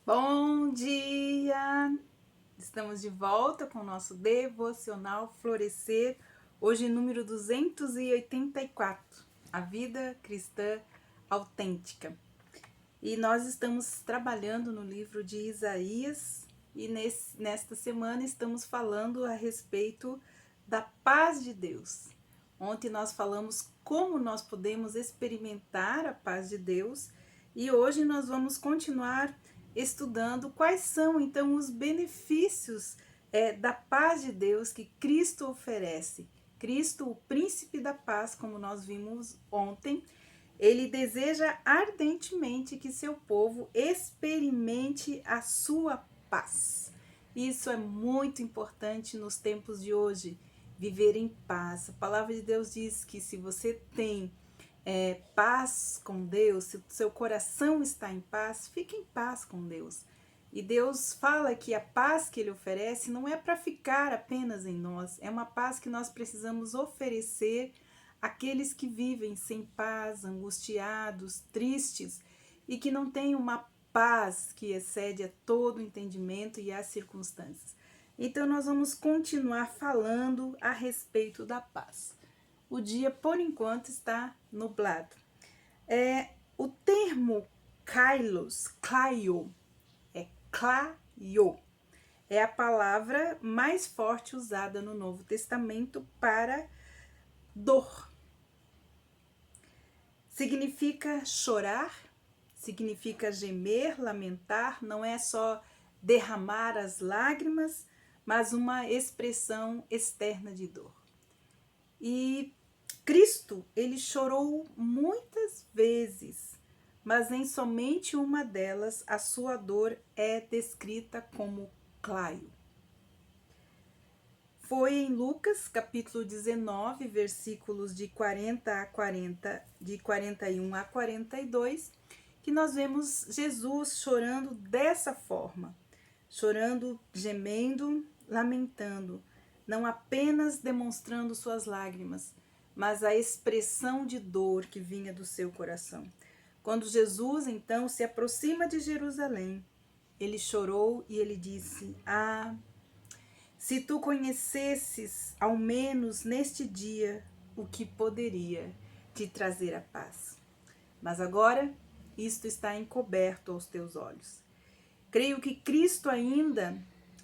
Bom dia! Estamos de volta com o nosso devocional Florescer, hoje número 284, a vida cristã autêntica. E nós estamos trabalhando no livro de Isaías e nesta semana estamos falando a respeito da paz de Deus. Ontem nós falamos como nós podemos experimentar a paz de Deus e hoje nós vamos continuar estudando quais são então os benefícios da paz de Deus que Cristo oferece. Cristo, o príncipe da paz, como nós vimos ontem, ele deseja ardentemente que seu povo experimente a sua paz. Isso é muito importante nos tempos de hoje, viver em paz. A palavra de Deus diz que se você tem paz com Deus, se o seu coração está em paz, fique em paz com Deus. E Deus fala que a paz que Ele oferece não é para ficar apenas em nós, é uma paz que nós precisamos oferecer àqueles que vivem sem paz, angustiados, tristes e que não têm uma paz que excede a todo o entendimento e as circunstâncias. Então, nós vamos continuar falando a respeito da paz. O dia, por enquanto, está nublado. O termo kailos, klaio, klaio, é a palavra mais forte usada no Novo Testamento para dor. Significa chorar, significa gemer, lamentar, não é só derramar as lágrimas, mas uma expressão externa de dor. E Cristo, ele chorou muitas vezes, mas em somente uma delas a sua dor é descrita como claio. Foi em Lucas, capítulo 19, versículos de 41 a 42, que nós vemos Jesus chorando dessa forma, chorando, gemendo, lamentando, não apenas demonstrando suas lágrimas, mas a expressão de dor que vinha do seu coração. Quando Jesus, então, se aproxima de Jerusalém, ele chorou e ele disse: se tu conhecesses, ao menos neste dia, o que poderia te trazer a paz. Mas agora, isto está encoberto aos teus olhos. Creio que Cristo ainda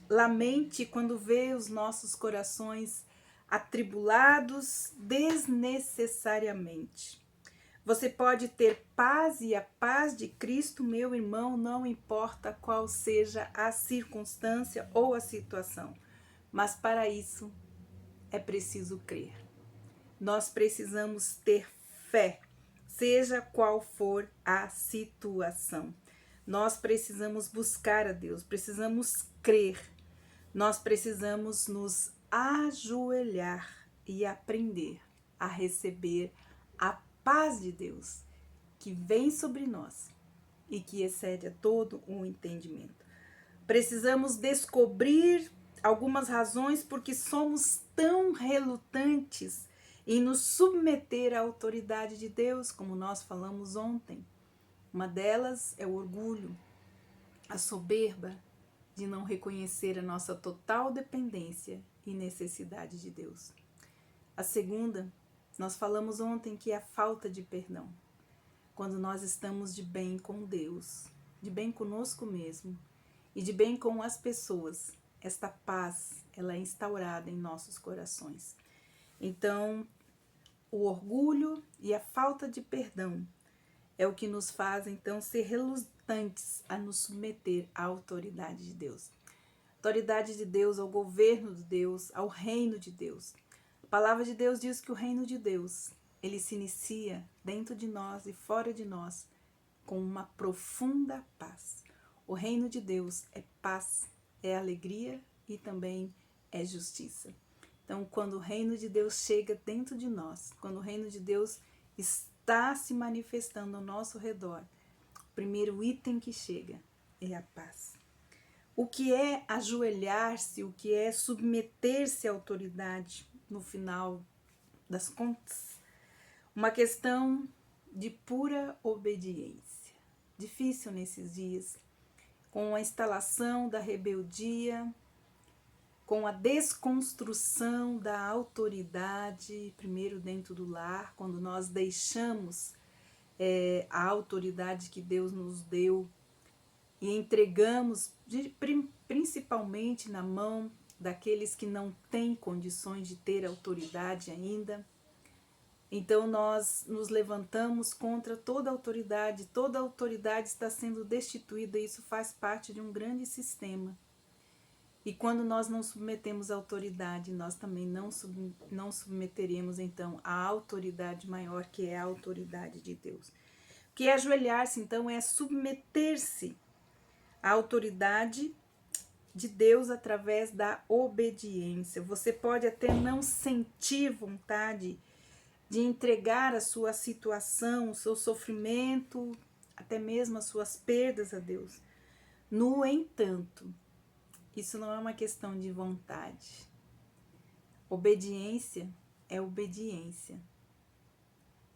lamente quando vê os nossos corações atribulados desnecessariamente. Você pode ter paz e a paz de Cristo, meu irmão, não importa qual seja a circunstância ou a situação. Mas para isso é preciso crer. Nós precisamos ter fé, seja qual for a situação. Nós precisamos buscar a Deus, precisamos crer. Nós precisamos nos ajoelhar e aprender a receber a paz de Deus que vem sobre nós e que excede a todo o entendimento. Precisamos descobrir algumas razões porque somos tão relutantes em nos submeter à autoridade de Deus, como nós falamos ontem. Uma delas é o orgulho, a soberba de não reconhecer a nossa total dependência e necessidade de Deus. A segunda, nós falamos ontem, que é a falta de perdão. Quando nós estamos de bem com Deus, de bem conosco mesmo e de bem com as pessoas, esta paz, ela é instaurada em nossos corações. Então, o orgulho e a falta de perdão é o que nos faz, então, ser relutantes a nos submeter à autoridade de Deus. Autoridade de Deus, ao governo de Deus, ao reino de Deus. A palavra de Deus diz que o reino de Deus, ele se inicia dentro de nós e fora de nós com uma profunda paz. O reino de Deus é paz, é alegria e também é justiça. Então, quando o reino de Deus chega dentro de nós, quando o reino de Deus está se manifestando ao nosso redor, o primeiro item que chega é a paz. O que é ajoelhar-se, o que é submeter-se à autoridade, no final das contas? Uma questão de pura obediência. Difícil nesses dias. com a instalação da rebeldia, com a desconstrução da autoridade, primeiro dentro do lar, quando nós deixamos a autoridade que Deus nos deu e entregamos principalmente na mão daqueles que não têm condições de ter autoridade ainda. Então nós nos levantamos contra toda autoridade está sendo destituída, e isso faz parte de um grande sistema. E quando nós não submetemos a autoridade, nós também não submeteremos então a autoridade maior, que é a autoridade de Deus. O que é ajoelhar-se então é submeter-se à autoridade de Deus através da obediência. Você pode até não sentir vontade de entregar a sua situação, o seu sofrimento, até mesmo as suas perdas a Deus. No entanto, isso não é uma questão de vontade. Obediência é obediência.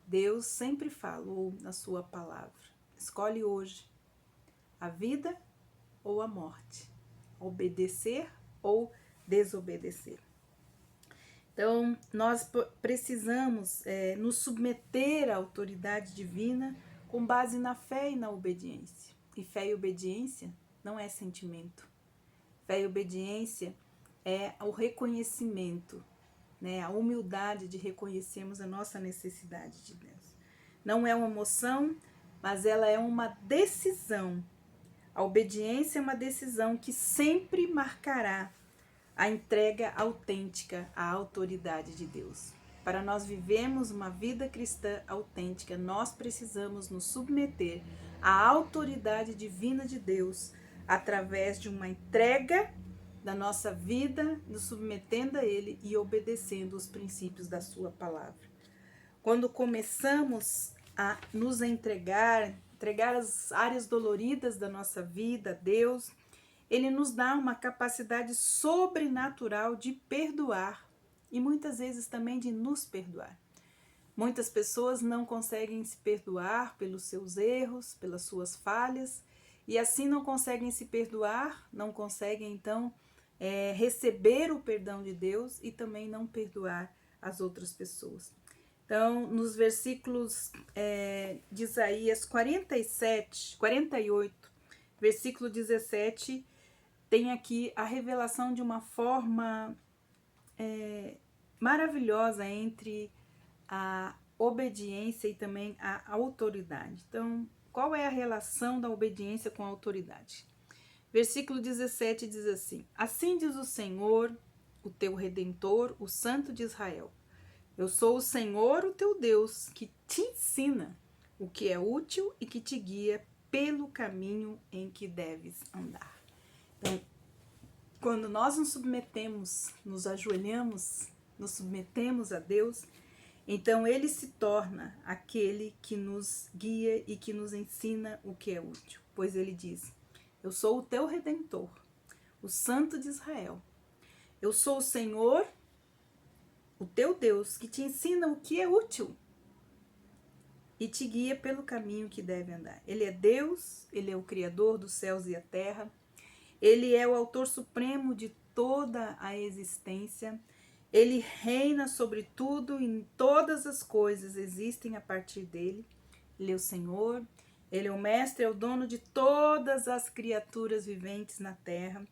Deus sempre falou na sua palavra: escolhe hoje a vida ou a morte, obedecer ou desobedecer. Então, nós precisamos nos submeter à autoridade divina com base na fé e na obediência. E fé e obediência não é sentimento. Fé e obediência é o reconhecimento, né? A humildade de reconhecermos a nossa necessidade de Deus. Não é uma emoção, mas ela é uma decisão. A obediência é uma decisão que sempre marcará a entrega autêntica à autoridade de Deus. Para nós vivermos uma vida cristã autêntica, nós precisamos nos submeter à autoridade divina de Deus através de uma entrega da nossa vida, nos submetendo a Ele e obedecendo os princípios da sua palavra. Quando começamos a nos entregar as áreas doloridas da nossa vida a Deus, Ele nos dá uma capacidade sobrenatural de perdoar e muitas vezes também de nos perdoar. Muitas pessoas não conseguem se perdoar pelos seus erros, pelas suas falhas, e assim não conseguem se perdoar, não conseguem então receber o perdão de Deus e também não perdoar as outras pessoas. Então, nos versículos de Isaías 48, versículo 17, tem aqui a revelação de uma forma maravilhosa entre a obediência e também a autoridade. Então, qual é a relação da obediência com a autoridade? Versículo 17 diz assim: assim diz o Senhor, o teu Redentor, o Santo de Israel: eu sou o Senhor, o teu Deus, que te ensina o que é útil e que te guia pelo caminho em que deves andar. Então, quando nós nos submetemos, nos ajoelhamos, nos submetemos a Deus, então Ele se torna aquele que nos guia e que nos ensina o que é útil. Pois Ele diz: eu sou o teu Redentor, o Santo de Israel. Eu sou o Senhor, o teu Deus, que te ensina o que é útil e te guia pelo caminho que deve andar. Ele é Deus, Ele é o Criador dos céus e a terra. Ele é o autor supremo de toda a existência. Ele reina sobre tudo e em todas as coisas existem a partir dele. Ele é o Senhor, Ele é o Mestre, é o dono de todas as criaturas viventes na terra.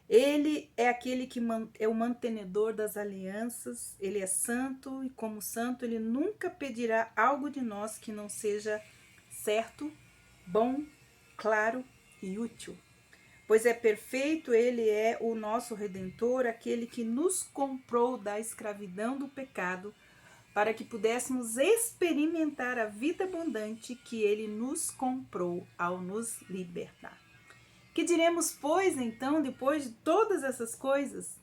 Ele é aquele que é o mantenedor das alianças. Ele é santo e como santo Ele nunca pedirá algo de nós que não seja certo, bom, claro e útil. Pois é perfeito, Ele é o nosso Redentor, aquele que nos comprou da escravidão do pecado, para que pudéssemos experimentar a vida abundante que Ele nos comprou ao nos libertar. Que diremos, pois, então, depois de todas essas coisas?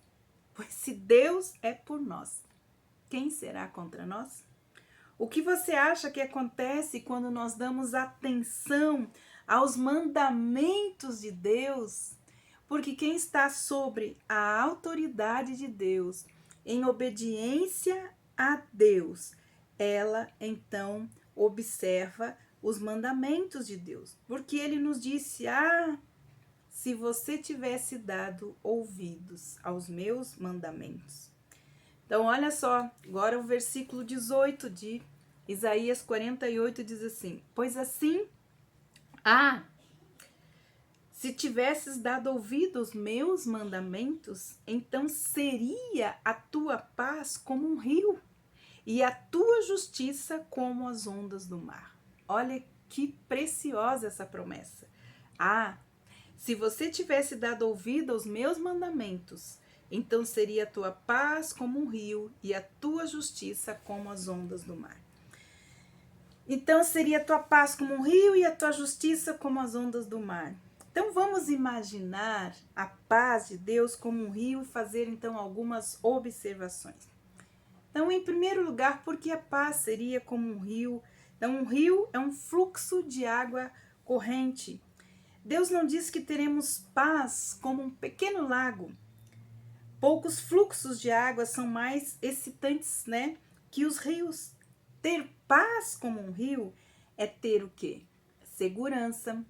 Pois se Deus é por nós, quem será contra nós? O que você acha que acontece quando nós damos atenção aos mandamentos de Deus? Porque quem está sobre a autoridade de Deus, em obediência a Deus, ela então observa os mandamentos de Deus. Porque Ele nos disse: se você tivesse dado ouvidos aos meus mandamentos. Então, olha só, agora o versículo 18 de Isaías 48 diz assim: pois assim, se tivesses dado ouvido aos meus mandamentos, então seria a tua paz como um rio e a tua justiça como as ondas do mar. Olha que preciosa essa promessa. Se você tivesse dado ouvido aos meus mandamentos, então seria a tua paz como um rio e a tua justiça como as ondas do mar. Então seria a tua paz como um rio e a tua justiça como as ondas do mar. Então vamos imaginar a paz de Deus como um rio e fazer então algumas observações. Então, em primeiro lugar, por que a paz seria como um rio? Então, um rio é um fluxo de água corrente. Deus não diz que teremos paz como um pequeno lago. Poucos fluxos de água são mais excitantes, né, que os rios. Ter paz como um rio é ter o quê? Segurança,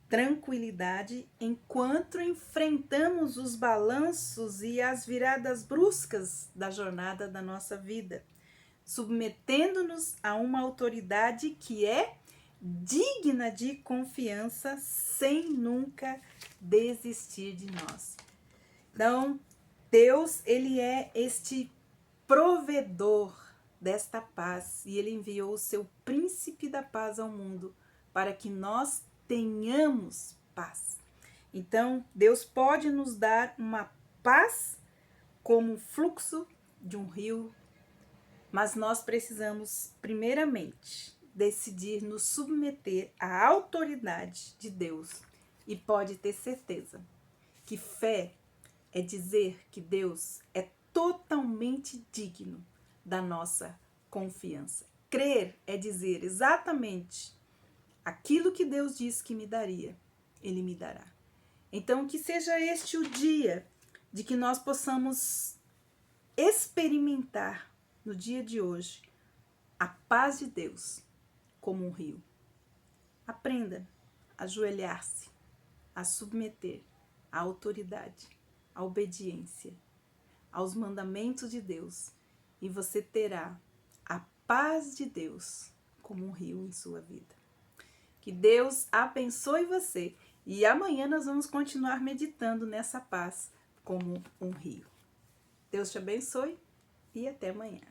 tranquilidade, enquanto enfrentamos os balanços e as viradas bruscas da jornada da nossa vida, submetendo-nos a uma autoridade que é digna de confiança, sem nunca desistir de nós. Então, Deus, ele é este provedor desta paz e ele enviou o seu príncipe da paz ao mundo para que nós tenhamos paz. Então, Deus pode nos dar uma paz como o fluxo de um rio, mas nós precisamos, primeiramente, decidir nos submeter à autoridade de Deus. E pode ter certeza que fé é dizer que Deus é totalmente digno da nossa confiança. Crer é dizer exatamente aquilo que Deus disse que me daria, Ele me dará. Então, que seja este o dia de que nós possamos experimentar no dia de hoje a paz de Deus como um rio. Aprenda a ajoelhar-se, a submeter à autoridade, à obediência, aos mandamentos de Deus, e você terá a paz de Deus como um rio em sua vida. Que Deus abençoe você e amanhã nós vamos continuar meditando nessa paz como um rio. Deus te abençoe e até amanhã.